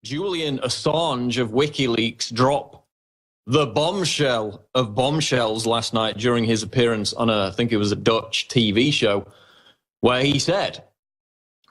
Julian Assange of Wikileaks drop the bombshell of bombshells last night during his appearance on I think it was a Dutch TV show, where he said,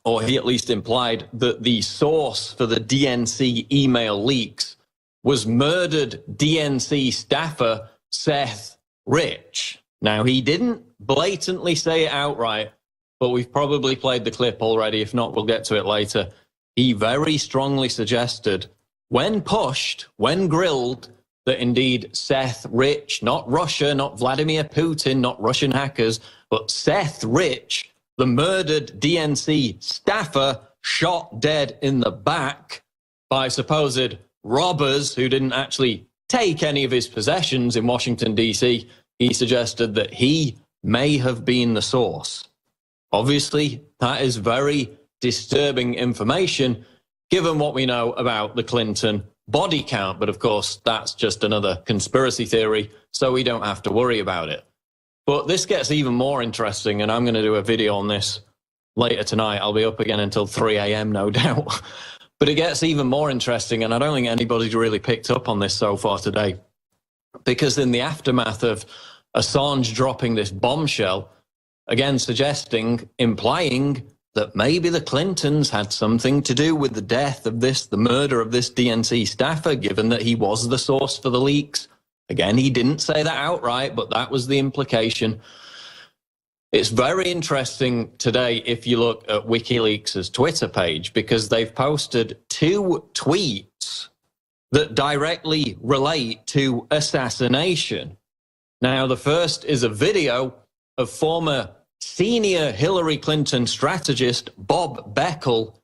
or he at least implied, that the source for the DNC email leaks was murdered DNC staffer Seth Rich. Now, he didn't blatantly say it outright, but we've probably played the clip already. If not, we'll get to it later. He very strongly suggested, when pushed, when grilled, that indeed Seth Rich, not Russia, not Vladimir Putin, not Russian hackers, but Seth Rich, the murdered DNC staffer, shot dead in the back by supposed robbers who didn't actually take any of his possessions in Washington, D.C., he suggested that he may have been the source. Obviously, that is very disturbing information, given what we know about the Clinton body count. But of course, that's just another conspiracy theory, so we don't have to worry about it. But this gets even more interesting, and I'm going to do a video on this later tonight. I'll be up again until 3 a.m., no doubt. But it gets even more interesting, and I don't think anybody's really picked up on this so far today. Because in the aftermath of Assange dropping this bombshell, again suggesting, implying that maybe the Clintons had something to do with the death of the murder of this DNC staffer, given that he was the source for the leaks. Again, he didn't say that outright, but that was the implication. It's very interesting today if you look at WikiLeaks' Twitter page, because they've posted 2 tweets that directly relate to assassination. Now, the first is a video of former senior Hillary Clinton strategist Bob Beckel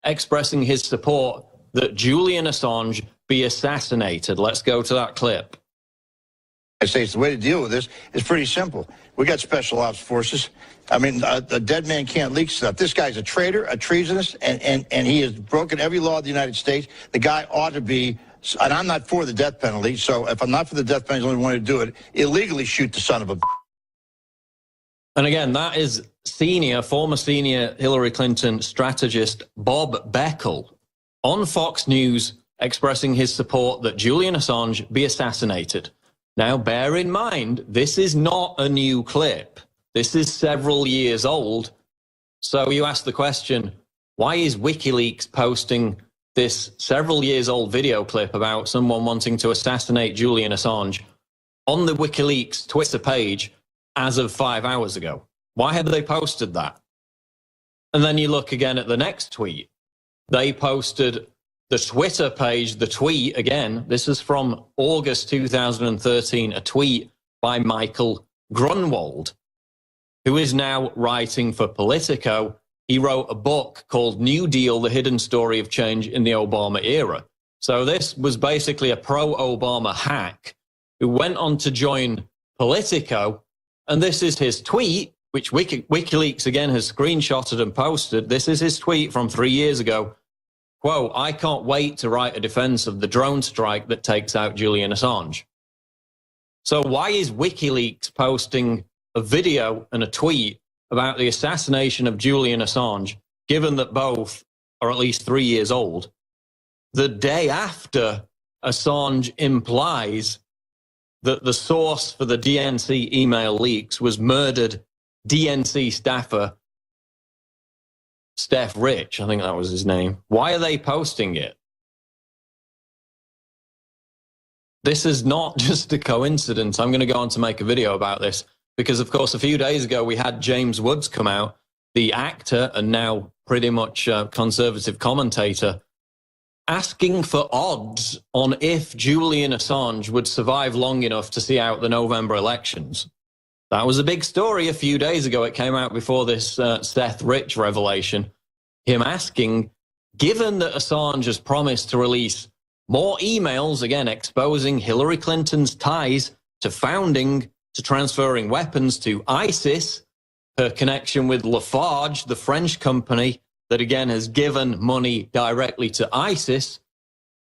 expressing his support that Julian Assange be assassinated. Let's go to that clip. I say the way to deal with this is pretty simple. We got special ops forces. I mean, a dead man can't leak stuff. This guy's a traitor, a treasonous, and he has broken every law of the United States. The guy ought to be, and I'm not for the death penalty, so if I'm not for the death penalty, the only one to do it, illegally shoot the son of a... And again, that is former senior Hillary Clinton strategist Bob Beckel on Fox News expressing his support that Julian Assange be assassinated. Now, bear in mind, this is not a new clip. This is several years old. So you ask the question, why is WikiLeaks posting this several years old video clip about someone wanting to assassinate Julian Assange on the WikiLeaks Twitter page as of 5 hours ago? Why have they posted that? And then you look again at the next tweet. They posted the Twitter page, the tweet, again, this is from August 2013, a tweet by Michael Grunwald, who is now writing for Politico. He wrote a book called New Deal, The Hidden Story of Change in the Obama Era. So this was basically a pro-Obama hack who went on to join Politico, and this is his tweet, which WikiLeaks again has screenshotted and posted. This is his tweet from 3 years ago. Quote, "I can't wait to write a defense of the drone strike that takes out Julian Assange." So why is WikiLeaks posting a video and a tweet about the assassination of Julian Assange, given that both are at least 3 years old, the day after Assange implies that the source for the DNC email leaks was murdered DNC staffer Seth Rich, I think that was his name? Why are they posting it? This is not just a coincidence. I'm going to go on to make a video about this because, of course, a few days ago we had James Woods come out, the actor and now pretty much conservative commentator, asking for odds on if Julian Assange would survive long enough to see out the November elections. That was a big story a few days ago. It came out before this Seth Rich revelation. Him asking, given that Assange has promised to release more emails, again, exposing Hillary Clinton's ties to founding, to transferring weapons to ISIS, her connection with Lafarge, the French company that, again, has given money directly to ISIS,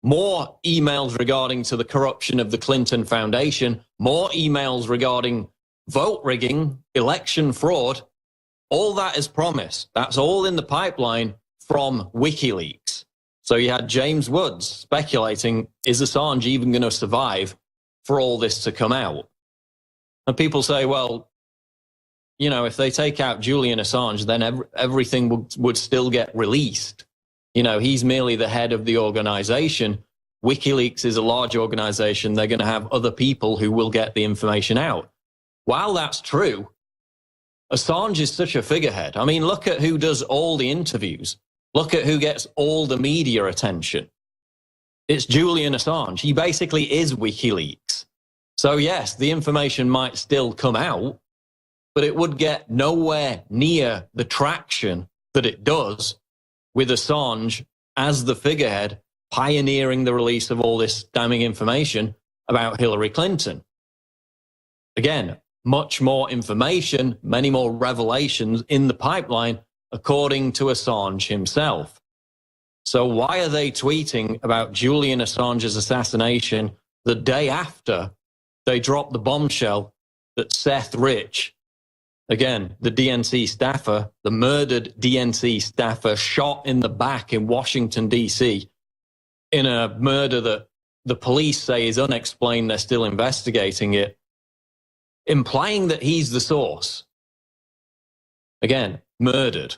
more emails regarding to the corruption of the Clinton Foundation, more emails regarding vote rigging, election fraud, all that is promised. That's all in the pipeline from WikiLeaks. So you had James Woods speculating, is Assange even going to survive for all this to come out? And people say, well, you know, if they take out Julian Assange, then everything would still get released. You know, he's merely the head of the organization. Wikileaks is a large organization. They're going to have other people who will get the information out. While that's true, Assange is such a figurehead. I mean, look at who does all the interviews. Look at who gets all the media attention. It's Julian Assange. He basically is WikiLeaks. So yes, the information might still come out, but it would get nowhere near the traction that it does with Assange as the figurehead pioneering the release of all this damning information about Hillary Clinton. Again, much more information, many more revelations in the pipeline, according to Assange himself. So why are they tweeting about Julian Assange's assassination the day after they dropped the bombshell that Seth Rich, again, the DNC staffer, the murdered DNC staffer, shot in the back in Washington, D.C., in a murder that the police say is unexplained, they're still investigating it, implying that he's the source. Again, murdered.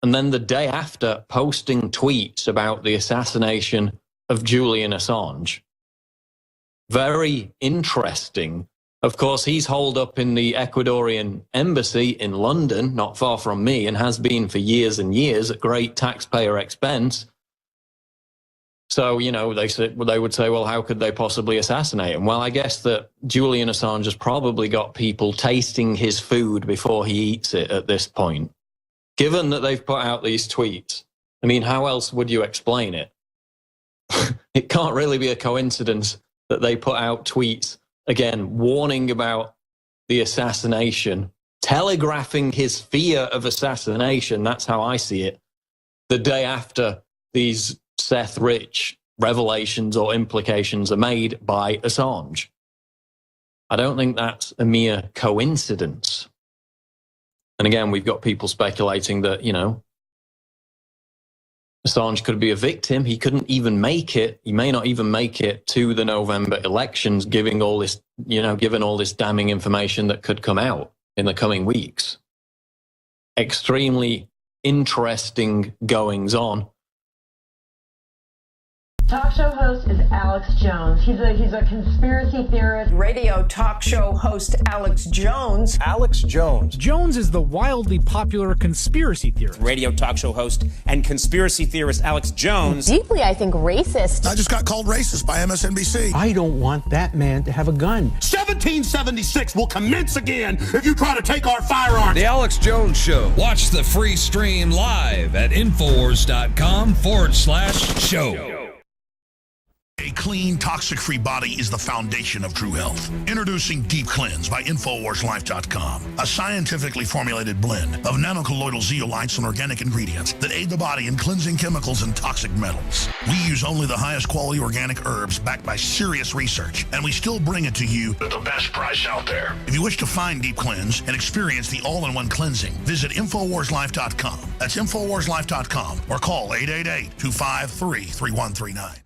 And then the day after, posting tweets about the assassination of Julian Assange. Very interesting. Of course, he's holed up in the Ecuadorian embassy in London, not far from me, and has been for years and years at great taxpayer expense. So, you know, they would say, well, how could they possibly assassinate him? Well, I guess that Julian Assange has probably got people tasting his food before he eats it at this point. Given that they've put out these tweets, I mean, how else would you explain it? It can't really be a coincidence that they put out tweets, again, warning about the assassination, telegraphing his fear of assassination, that's how I see it, the day after these Seth Rich revelations or implications are made by Assange. I don't think that's a mere coincidence. And again, we've got people speculating that, you know, Assange could be a victim. He couldn't even make it. He may not even make it to the November elections, given all this damning information that could come out in the coming weeks. Extremely interesting goings on. Talk show host is Alex Jones. He's a conspiracy theorist. Radio talk show host Alex Jones. Alex Jones. Jones is the wildly popular conspiracy theorist. Radio talk show host and conspiracy theorist Alex Jones. Deeply, I think, racist. I just got called racist by MSNBC. I don't want that man to have a gun. 1776 will commence again if you try to take our firearms. The Alex Jones Show. Watch the free stream live at Infowars.com/show. A clean, toxic-free body is the foundation of true health. Introducing Deep Cleanse by InfoWarsLife.com, a scientifically formulated blend of nanocolloidal zeolites and organic ingredients that aid the body in cleansing chemicals and toxic metals. We use only the highest quality organic herbs backed by serious research, and we still bring it to you at the best price out there. If you wish to find Deep Cleanse and experience the all-in-one cleansing, visit InfoWarsLife.com. That's InfoWarsLife.com or call 888-253-3139.